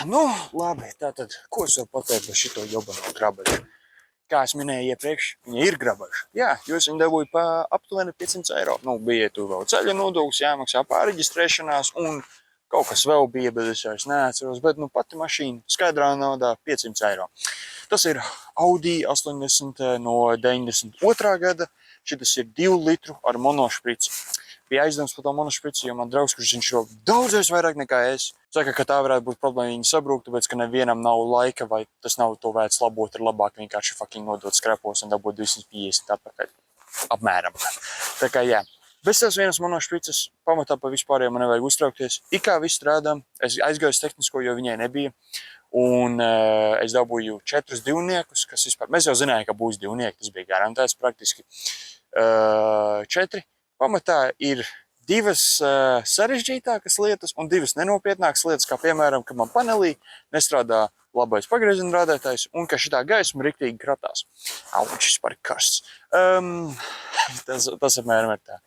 Nu, labi, tātad, ko es varu pateikt par šito jobanu grabaļu? Kā es minēju iepriekš, viņi ir grabaļi. Jā, jo es viņu dabūju pa aptuveni 500 eiro. Nu, bija tur vēl ceļa nodoklis, jāmaksā pārreģistrēšanās un kaut kas vēl bija, bet es vairs neatceros. Bet nu pati mašīna skaidrā naudā 500 eiro. Tas ir Audi 80 no 92. gada. Šitas ir 2 litru ar monošprici. Bija aizdoms par to monošprici, jo man draugs, kurš viņš jau daudzreiz vairāk nekā es, saka, ka tā varētu būt problēma, viņa sabrūk, tāpēc, ka nevienam nav laika, vai tas nav to vērts labot, ir labāk vienkārši fucking nodot skrapos un dabūt 250 atpakaļ. Apmēram. Tā kā jā. Bez tās vienas monošprices pamatā pa vispārējiem man nevajag uztraukties. Ikā viss strādā, es aizgāju uz tehnisko, jo viņai nebija. Un es dabūju 4 divniekus, kas vispār, mēs jau zinājām, ka būs divnieki, tas bija garantēts praktiski. 4. Pamatā ir 2 sarežģītākas lietas un 2 nenopietnākas lietas, kā piemēram, ka man panelī nestrādā labais pagriezienrādētājs un ka šitā gaisma riktīgi kratās. Au, šis par karsts. Tas apmēram ir tā.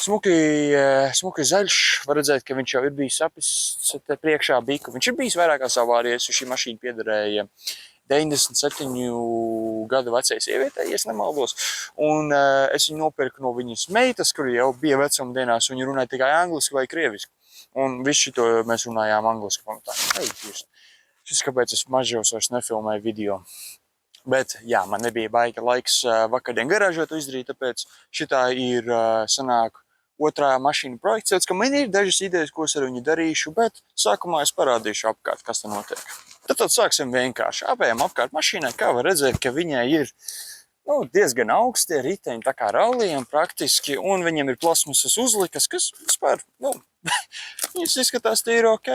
Smuki zaļš, var redzēt, ka viņš jau ir bijis sapists priekšā biku. Viņš ir bijis vairākās avārijas, jo šī mašīna piederēja 97 gadu vecai sievietei, ja es nemaldos. Un es viņu nopirku no viņas meitas, kur jau bija vecuma dienās, un viņa runāja tikai angliski vai krieviski. Un visu šito mēs runājām angliski pamatā. Šis kāpēc es mažos vairs nefilmēju video. Bet jā, man nebija baigi laiks vakardien garāžā to izdarīt, tāpēc šitā ir sanāk otrā mašīna projekts. Ka man ir dažas idejas, ko es ar viņu darīšu, bet sākumā es parādīšu apkārt, kas te notiek. Tad sāksim vienkārši. Apējam apkārt mašīnai, kā var redzēt, ka viņai ir diezgan augsti riteņi, tā kā rallījiem praktiski, un viņiem ir plasmasas uzlikas, kas vispār, viņas izskatās tīri ok.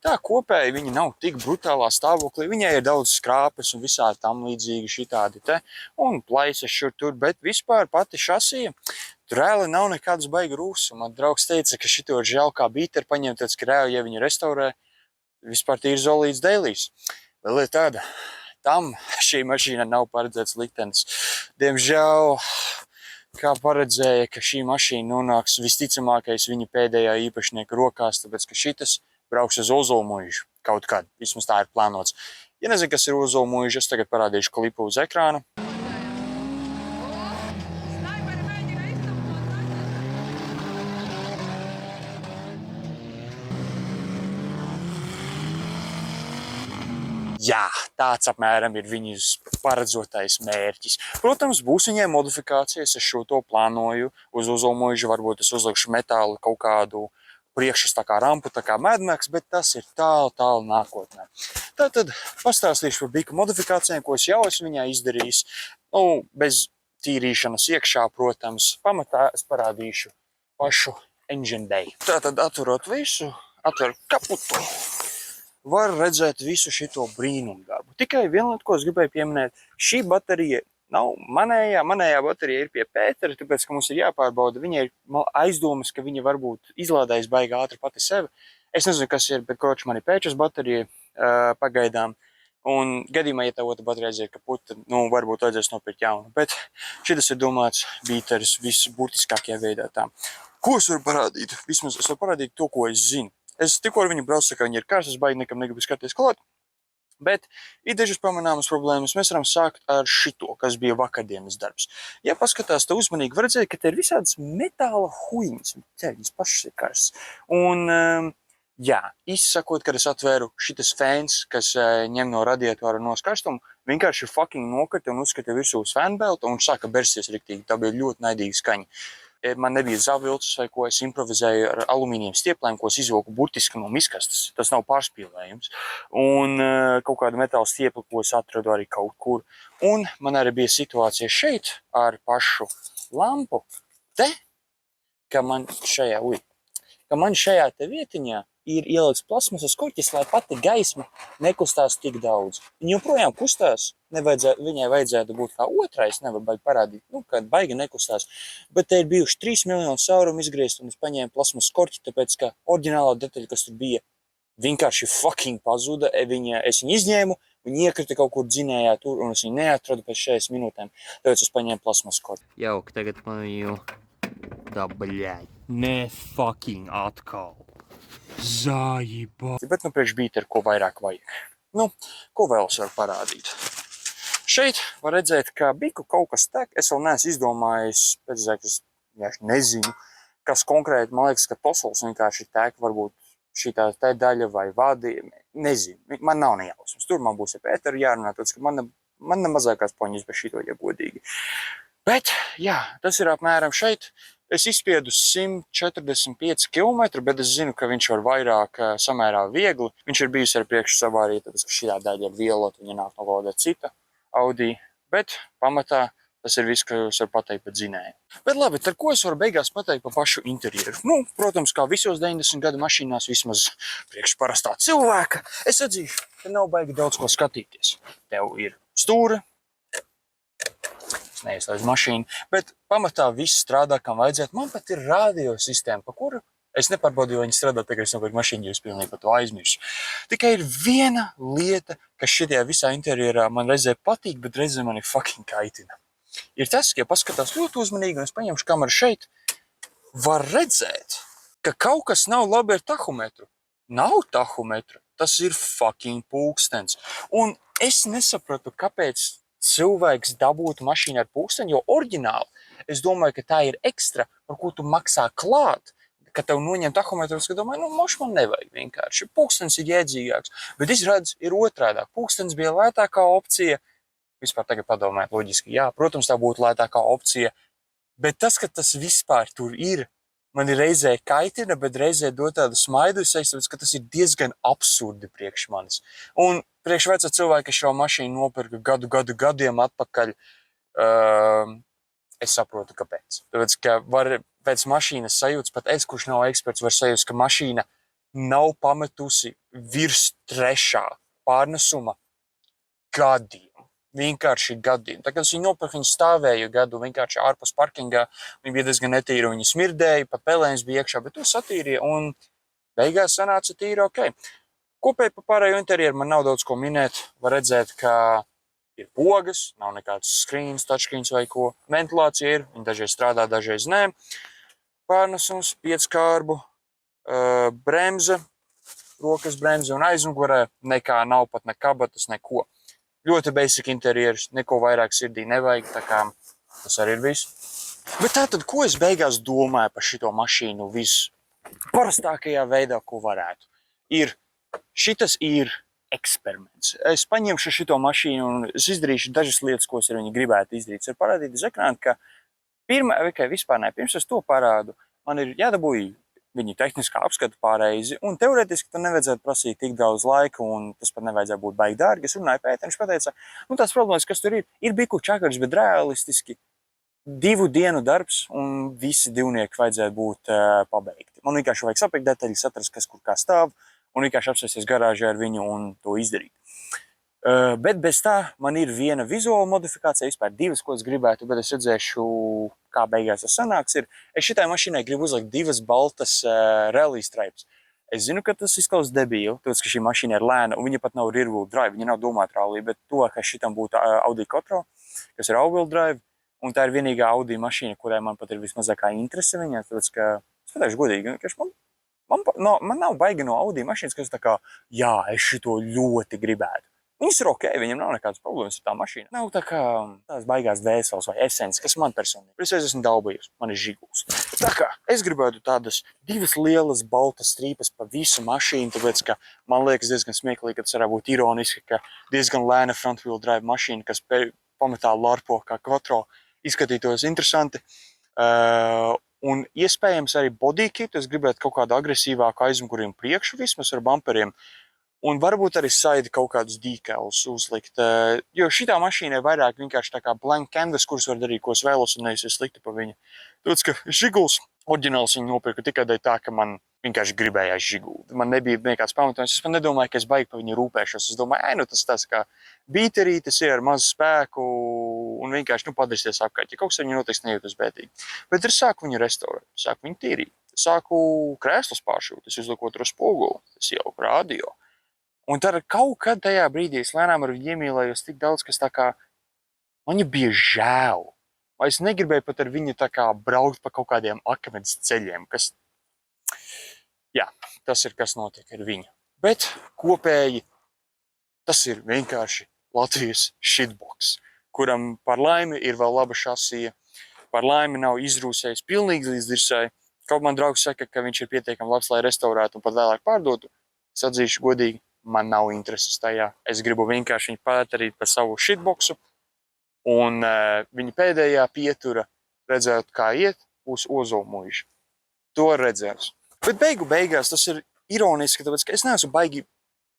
Tā kopēji viņi nav tik brutālā stāvoklī, viņai ir daudz skrāpes un visādi tam līdzīgi šitādi te, un plaisas šur tur, bet vispār pati šasija, tur reāli nav nekādas baigi rūsa. Man draugs teica, ka šito ir žēl kā bīteri paņemt, tāds, ka reāli, ja viņi restaurē, vispār tīri zolīts dēlīs. Vēl ir tāda, tam šī mašīna nav paredzēts liktenis. Diemžēl, kā paredzēja, ka šī mašīna nonāks visticamākais viņa pēdējā īpašnieka rokās, tāpēc, ka šitas brauks uz Ozolmuižu kaut kad. Vismaz tā ir plānots. Ja nezinu, kas ir Ozolmuiža, es tagad parādīšu klipu uz ekrāna. Jā, tāds apmēram ir viņas paredzotais mērķis. Protams, būs viņai modifikācijas, es šo to plānoju uz Ozolmuižu, varbūt es uzlikšu metālu kaut kādu priekšas tā kā rampu, tā kā Mad Max, bet tas ir tālu nākotnē. Tātad pastāstīšu par biku modifikācijām, ko es jau esmu viņā izdarījis. Bez tīrīšanas iekšā, protams, pamatā es parādīšu pašu engine bay. Tātad atverot visu, atveru kaputu, var redzēt visu šito brīnumu darbu. Tikai viena lieta, ko es gribēju pieminēt, šī baterija nav manējā baterija ir pie Pētera, tāpēc, ka mums ir jāpārbauda, viņai ir aizdomas, ka viņa varbūt izlādējas baigi ātri pati sevi. Es nezinu, kas ir, bet kroči man ir Pēčas baterija pagaidām. Un gadījumā, ja tā otra baterija aiziet kaput, tad, varbūt vajadzēs nopirkt jaunu. Bet šitas ir domāts bīteris visburtiskākajā veidā tā. Ko es varu parādīt? Vismaz es varu parādīt to, ko es zinu. Es tikko ar viņu braucu, ka viņa ir karstas, baigi nekam negribu skatīties klāt. Bet ir dažas pamanāmas problēmas. Mēs varam sākt ar šito, kas bija vakardienas darbs. Ja paskatās te uzmanīgi, var redzēt, ka te ir visādas metāla huiņas. Viņas pašas ir karstas. Un, jā, izsakot, kad es atvēru šitas fēns, kas ņem no radiatora no karstumu, vienkārši fucking nokrita un uzskata virsū uz fēnbelta un sāka bersties riktīgi. Tā bija ļoti naidīga skaņa. Man nebija zavilcis vai ko, es improvizēju ar alumīniem stieplēm, ko es izvilku burtiski no miskastes. Tas nav pārspīlējums. Un kaut kādu metāla stiepli, ko es atradu arī kaut kur. Un man arī bija situācija šeit ar pašu lampu. Ka man šajā te vietiņā ir ielikts plasmasas kurķis, lai pati gaisma nekustās tik daudz. Viņa joprojām kustās, viņai vajadzētu būt kā otrais, nevar baigi parādīt, kad baigi nekustās. Bet te ir bijuši 3 miljonu saurumu izgriezt, un es paņēmu plasmasas kurķi, tāpēc, ka oriģinālā detaļa, kas tur bija, vienkārši fucking pazuda. Es viņu izņēmu, viņa iekrita kaut kur dzinējā tur, un es viņu neatradu pēc 40 minūtēm. Tāpēc es paņēmu plasmas kortu. Jauki, tagad man viņu... Da, bļaļ. Nē, fucking atkal. Zājiba. Bet, priekš bīteru, ko vairāk vajag. Ko vēl es varu parādīt? Šeit var redzēt, ka biku kaut kas tek. Es vēl neesmu izdomājis, es nezinu, kas konkrēti, man liekas, ka tosols vienkārši tek, varbūt šitā te daļa vai vadi, nezinu, man nav nejausmas. Tur man būs ar Pēteru jārunā, tāds, ka man nemazākās poņas bez šito, ja godīgi. Bet, jā, tas ir apmēram šeit. Es izspiedu 145 km, bet es zinu, ka viņš var vairāk samērā viegli. Viņš ir bijusi ar priekšu savārīt, tāpēc, ka šitā daļa ir vielot, viņa nāk no kāda cita Audi. Bet pamatā tas ir viss, ko es varu pateikt par dzinēju. Bet labi, tad ko es varu beigās pateikt par pašu interjeru? Protams, kā visos 90 gadu mašīnās, vismaz priekš parastā cilvēka, es atzīšu, ka nav baigi daudz ko skatīties. Tev ir stūra, neieslēdz mašīnu, bet pamatā viss strādā, kam vajadzētu. Man pat ir radiosistēma, pa kuru es nepārbaudīju, vai viņi strādā, tagad es nopirku mašīnu, jo es pilnīgi par to aizmirsu. Tikai ir viena lieta, kas šitajā visā interjerā man reizē patīk, bet reizē mani fucking kaitina. Ir tas, ka ja paskatās ļoti uzmanīgi, un es paņemšu kameru šeit, var redzēt, ka kaut kas nav labi ar tahometru. Nav tahometra, tas ir fucking pulkstens. Un es nesapratu, kāpēc cilvēks dabūtu mašīnu ar pulksteni, jo oriģināli es domāju, ka tā ir ekstra, par ko tu maksā klāt, kad tev noņem tahometru, es domāju, man nevajag vienkārši. Pulkstenis ir jēdzīgāks, bet izrādās ir otrādāk. Pulkstenis bija lētākā opcija, vispār tagad padomāt loģiski, jā, protams, tā būtu lētākā opcija, bet tas, ka tas vispār tur ir, man ir reizē kaitina, bet reizē dod tādu smaidu, tāpēc, ka tas ir diezgan absurdi priekš manis. Un priekš vecā cilvēka, kas šo mašīnu nopirka gadiem atpakaļ, es saprotu, kāpēc. Tāpēc, ka var pēc mašīnas sajūtas, pat es, kurš nav eksperts, var sajūst, ka mašīna nav pametusi virs 3. pārnesuma gadiem. Vienkārši gadiem. Tā kā es viņu nopirku, viņa stāvēja gadu vienkārši ārpus parkingā, viņa bija diezgan netīra, viņa smirdēja, pat pelēns bija iekšā, bet to satīrīja un beigās sanāca tīri ok. Kopēji par pārējo interjeru man nav daudz ko minēt. Var redzēt, ka ir pogas, nav nekāds screens, touchscreens vai ko. Ventilācija ir, viņa dažreiz strādā, dažreiz nē. Pārnesums, 5-kārbu, bremze, rokas bremze un aizmugurē nekā nav, pat ne kabatas, neko. Ļoti basic interjeras, neko vairāk sirdī nevajag, tā kā tas arī ir viss. Bet tātad, ko es beigās domāju par šito mašīnu visparastākajā veidā, ko varētu? Šitas ir eksperiments. Es paņemšu šito mašīnu un es izdarīšu dažas lietas, ko es ar viņu gribētu izdarīt. Es varu parādīt uz ekrāna, ka pirms es to parādu, man ir jādabūj viņu tehniskā apskata pārreizi, un teorētiski tam nevajadzētu prasīt tik daudz laika, un tas pat nevajadzētu būt baigi dārgi. Es runāju Pēteru, viņš pateica, tās problēmas, kas tur ir biku čakars, bet realistiski 2 dienu darbs, un visi divnieki vajadzētu būt pabeigti. Man vienkārši vajag saprast detaļas, atrast, kas kur kā stāv, un vienkārši apsēsties garāžā ar viņu un to izdarīt. Bet bez tā man ir viena vizuāla modifikācija, vispār 2, ko es gribētu, bet es redzēšu, kā beigās tas sanāks. Es šitai mašīnai gribu uzlikt 2 baltas rally stripes. Es zinu, ka tas izklausās debīli, tāpēc, ka šī mašīna ir lēna, un viņa pat nav rear-wheel drive, viņa nav domāta rally, bet tuvākais šitam būtu Audi Quattro, kas ir all-wheel drive, un tā ir vienīgā Audi mašīna, kurai man pat ir vismazākā interese viņā, tāpēc, ka, es pateikšu godīgi, man nav baigi no Audi mašīnas, kas tā kā, jā, es šito ļoti gribētu. Viņas ir ok, viņam nav nekādas problēmas ar tā mašīna. Nav tā kā tās baigās dvēseles vai esences, kas man personīgi. Es esmu daudzījusi, man ir žiguls. Tā kā es gribētu tādas 2 lielas baltas strīpas pa visu mašīnu, tāpēc, ka man liekas diezgan smieklīgi, ka tas varētu būt ironiski, ka diezgan lēna front-wheel drive mašīna, kas pamatā larpo kā Quattro, izskatītos interesanti. Un iespējams arī body kit, es gribētu kaut kādu agresīvāku aizmuguriem priekšu vismaz ar bumperiem. Un varbūt arī saidi kaut kādus decals uzlikt, jo šitā mašīnai vairāk vienkārši tā kā blank canvas, kurus var darīt, ko es vēlos, un nevis ir slikti pa viņu. Tāpēc, ka žiguls oriģināls viņu nopirku tikai tā, ka man vienkārši gribējās žiguli. Man nebija nekāds pamatojums, es pat nedomāju, ka es baigi pa viņu rūpēšos. Es domāju, tas tāds kā bīterītis ir ar mazu spēku un vienkārši padarīsies apkārt. Ja kaut kas ar viņu notiks, nejūtas bētīgi. Bet ir sāku viņu restaurēt, sāku viņu tīrīt. Sāku krēslus pāršūt, es uzliku otru spoguli, es ieliku radio. Un tad kaut kad tajā brīdī es lēnām ar viņu iemīlējos tik daudz, kas tā kā man viņa bija žēl. Vai es negribēju pat ar viņu tā kā braukt pa kaut kādiem akmens ceļiem, kas, jā, tas ir, kas notiek ar viņu. Bet kopēji tas ir vienkārši Latvijas shitbox, kuram par laimi ir vēl laba šasija, par laimi nav izrūsējis pilnīgi līdz dirsai. Kaut man draugs saka, ka viņš ir pietiekami labs, lai restaurētu un pat vēlāk pārdotu. Es atzīšu godīgi, man nav intereses tajā. Es gribu vienkārši viņu padarīt par savu shitboxu. Un viņa pēdējā pietura, redzēt, kā iet, būs Ozolmuiža. To redzēs. Bet beigās tas ir ironiski, tāpēc, ka es neesmu baigi,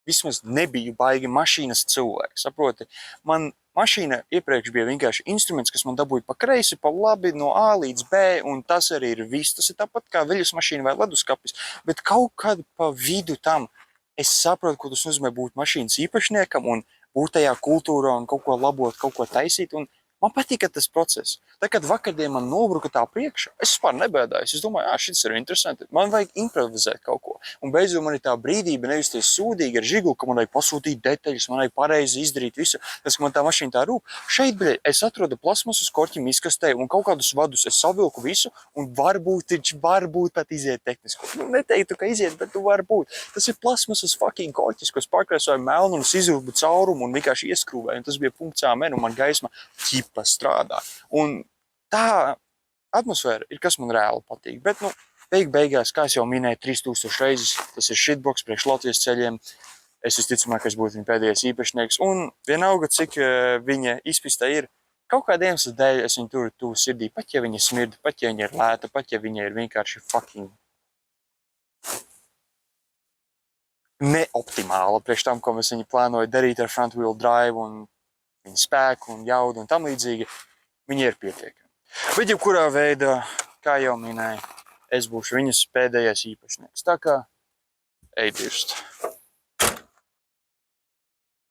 vismaz nebiju baigi mašīnas cilvēks, saproti? Man mašīna iepriekš bija vienkārši instruments, kas man dabūja pa kreisi, pa labi, no A līdz B, un tas arī ir viss. Tas ir tāpat kā veļas mašīna vai leduskapis, bet kaut kad pa vidu tam es saprotu, ko tas nozīmē būt mašīnas īpašniekam un būt tajā kultūrā un kaut ko labot, kaut ko taisīt, un man patika tas process. Tā, kad vakardien man nobruka tā priekšā, es vispār nebēdājos. Es domāju, šis ir interesanti. Man vajag improvizēt kaut ko. Un beidzot man ir tā brīdība nejusties sūdīgi ar žiguli, ka man vajag pasūtīt detaļas, man vajag pareizi izdarīt visu. Tas, ka man tā mašīna tā rūp. Šeit, bļē, es atrodu plasmasas korķim izkastē un kaut kādus vadus es savilku visu un varbūt pat iziet tehniski. Nu, neteiktu, ka iziet, bet tu varbūt. Tas ir plasmasas fucking korķis, ko es pārkrēsoju melnu un es izvilku caurumu un vienkārši ieskrūvēju. Un tas bija punkts AMN un man gaisma ķipa strādā. Un tā atmosfēra ir, kas man reāli patīk. Bet, nu, beigās, kā es jau minēju 3000 reizes, tas ir shitbox priekš Latvijas ceļiem. Es visticamāk, es būtu viņa pēdējais īpašnieks. Un vienalga, cik viņa izpistē ir, kaut kāda iemesla dēļ es viņu turu tuvu sirdī. Pat ja viņa smirda, pat ja viņa ir lēta, pat ja viņa ir vienkārši fucking neoptimāla priekš tam, ko mēs viņu plānoju darīt ar front wheel drive un viņa spēku un jaudu un tam līdzīgi, viņa ir pietiekama. Bet jebkurā veidā, kā jau minēju, es būšu viņas pēdējais īpašnieks. Tā kā ej dirst.